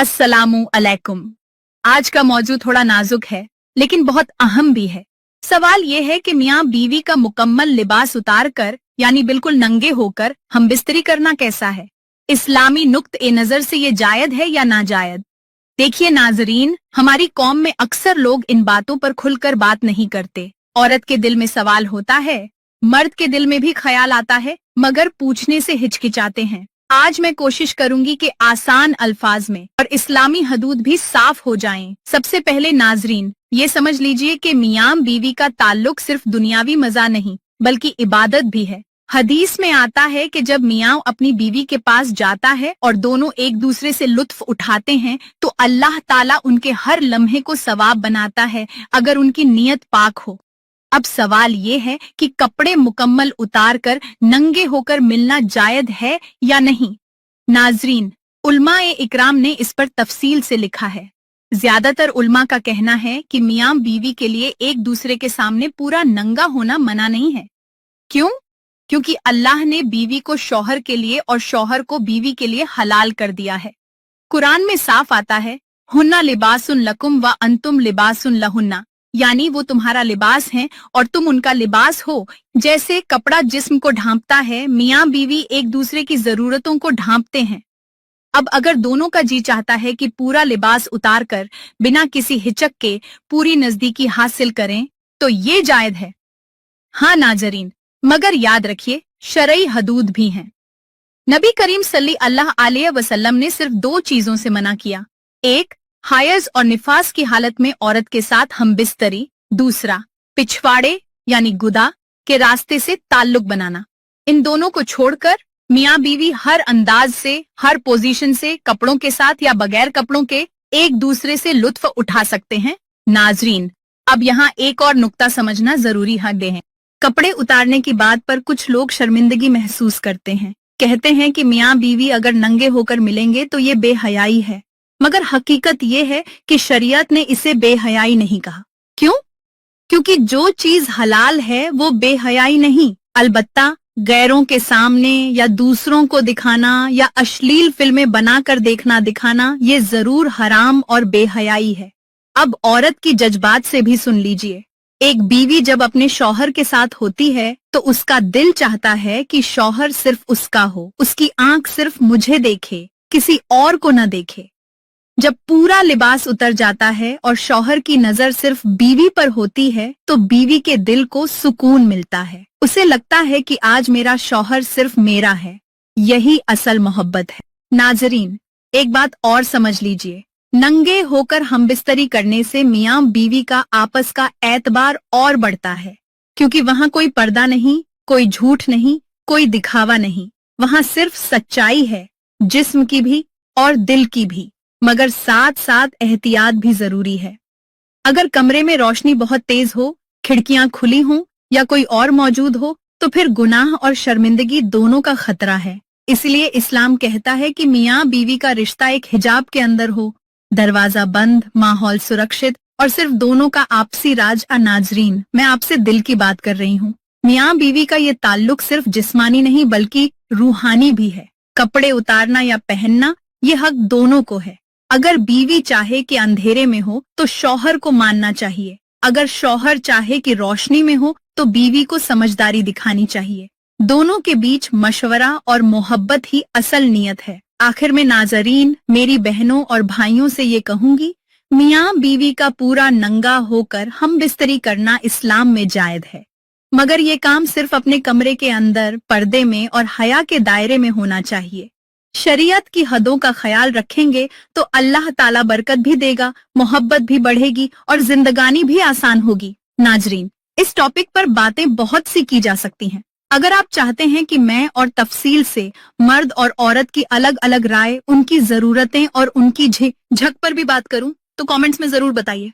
अस्सलामु अलैकुम। आज का मौजू थोड़ा नाजुक है लेकिन बहुत अहम भी है। सवाल ये है कि मियाँ बीवी का मुकम्मल लिबास उतार कर यानी बिल्कुल नंगे होकर हम बिस्तरी करना कैसा है। इस्लामी नुक्ते नजर से ये जायद है या नाजायद। देखिए नाजरीन, हमारी कौम में अक्सर लोग इन बातों पर खुलकर बात नहीं करते। औरत के दिल में सवाल होता है, मर्द के दिल में भी ख्याल आता है, मगर पूछने से हिचकिचाते हैं। आज मैं कोशिश करूंगी कि आसान अल्फाज में और इस्लामी हदूद भी साफ हो जाएं। सबसे पहले नाजरीन, ये समझ लीजिए कि मियाँ बीवी का ताल्लुक सिर्फ दुनियावी मजा नहीं बल्कि इबादत भी है। हदीस में आता है कि जब मियाँ अपनी बीवी के पास जाता है और दोनों एक दूसरे से लुत्फ उठाते हैं तो अल्लाह ताला उनके हर लम्हे को सवाब बनाता है अगर उनकी नीयत पाक हो। अब सवाल ये है कि कपड़े मुकम्मल उतार कर नंगे होकर मिलना जायज है या नहीं। नाजरीन, उलमाए इकराम ने इस पर तफसील से लिखा है। ज्यादातर उलमा का कहना है कि मियाँ बीवी के लिए एक दूसरे के सामने पूरा नंगा होना मना नहीं है। क्यों? क्योंकि अल्लाह ने बीवी को शौहर के लिए और शौहर को बीवी के लिए हलाल कर दिया है। कुरान में साफ आता है, हुन्ना लिबासुन लकुम व अंतुम लिबासुन लहुन्ना, यानी वो तुम्हारा लिबास है और तुम उनका लिबास हो। जैसे कपड़ा जिस्म को ढांपता है, मियाँ बीवी एक दूसरे की जरूरतों को ढांपते हैं। अब अगर दोनों का जी चाहता है कि पूरा लिबास उतार कर बिना किसी हिचक के पूरी नजदीकी हासिल करें तो ये जायज है। हाँ नाजरीन, मगर याद रखिए शरई हदूद भी हैं। नबी करीम सल्लल्लाहु अलैहि वसल्लम ने सिर्फ दो चीजों से मना किया, एक हायज और निफास की हालत में औरत के साथ हम बिस्तरी, दूसरा पिछवाड़े यानी गुदा के रास्ते से ताल्लुक बनाना। इन दोनों को छोड़कर मियाँ बीवी हर अंदाज से, हर पोजीशन से, कपड़ों के साथ या बगैर कपड़ों के एक दूसरे से लुत्फ उठा सकते हैं। नाजरीन, अब यहाँ एक और नुक्ता समझना जरूरी है। कपड़े उतारने की बात पर कुछ लोग शर्मिंदगी महसूस करते हैं, कहते हैं कि मियाँ बीवी अगर नंगे होकर मिलेंगे तो ये बेहयाई है, मगर हकीकत ये है कि शरीयत ने इसे बेहयाई नहीं कहा। क्यों? क्योंकि जो चीज हलाल है वो बेहयाई नहीं। अलबत्ता गैरों के सामने या दूसरों को दिखाना या अश्लील फिल्में बनाकर देखना दिखाना ये जरूर हराम और बेहयाई है। अब औरत की जज्बात से भी सुन लीजिए। एक बीवी जब अपने शौहर के साथ होती है तो उसका दिल चाहता है कि शौहर सिर्फ उसका हो, उसकी आंख सिर्फ मुझे देखे, किसी और को न देखे। जब पूरा लिबास उतर जाता है और शौहर की नजर सिर्फ बीवी पर होती है तो बीवी के दिल को सुकून मिलता है। उसे लगता है कि आज मेरा शौहर सिर्फ मेरा है। यही असल मोहब्बत है। नाजरीन, एक बात और समझ लीजिए, नंगे होकर हमबिस्तरी करने से मियाँ बीवी का आपस का एतबार और बढ़ता है, क्योंकि वहाँ कोई पर्दा नहीं, कोई झूठ नहीं, कोई दिखावा नहीं। वहाँ सिर्फ सच्चाई है, जिस्म की भी और दिल की भी, मगर साथ साथ एहतियात भी जरूरी है। अगर कमरे में रोशनी बहुत तेज हो, खिड़कियां खुली हों या कोई और मौजूद हो तो फिर गुनाह और शर्मिंदगी दोनों का खतरा है। इसलिए इस्लाम कहता है कि मियाँ बीवी का रिश्ता एक हिजाब के अंदर हो, दरवाजा बंद, माहौल सुरक्षित और सिर्फ दोनों का आपसी राज। नाजरीन, मैं आपसे दिल की बात कर रही हूँ। मियाँ बीवी का ये ताल्लुक सिर्फ जिस्मानी नहीं बल्कि रूहानी भी है। कपड़े उतारना या पहनना ये हक दोनों को है। अगर बीवी चाहे कि अंधेरे में हो तो शौहर को मानना चाहिए, अगर शौहर चाहे कि रोशनी में हो तो बीवी को समझदारी दिखानी चाहिए। दोनों के बीच मशवरा और मोहब्बत ही असल नियत है। आखिर में नाजरीन, मेरी बहनों और भाइयों से ये कहूंगी, मियाँ बीवी का पूरा नंगा होकर हम बिस्तरी करना इस्लाम में जायज है, मगर ये काम सिर्फ अपने कमरे के अंदर पर्दे में और हया के दायरे में होना चाहिए। शरीयत की हदों का ख्याल रखेंगे तो अल्लाह ताला बरकत भी देगा, मोहब्बत भी बढ़ेगी और जिंदगानी भी आसान होगी। नाजरीन, इस टॉपिक पर बातें बहुत सी की जा सकती हैं। अगर आप चाहते हैं कि मैं और तफसील से मर्द और औरत की अलग अलग राय, उनकी जरूरतें और उनकी झक पर भी बात करूं तो कमेंट्स में जरूर बताइए।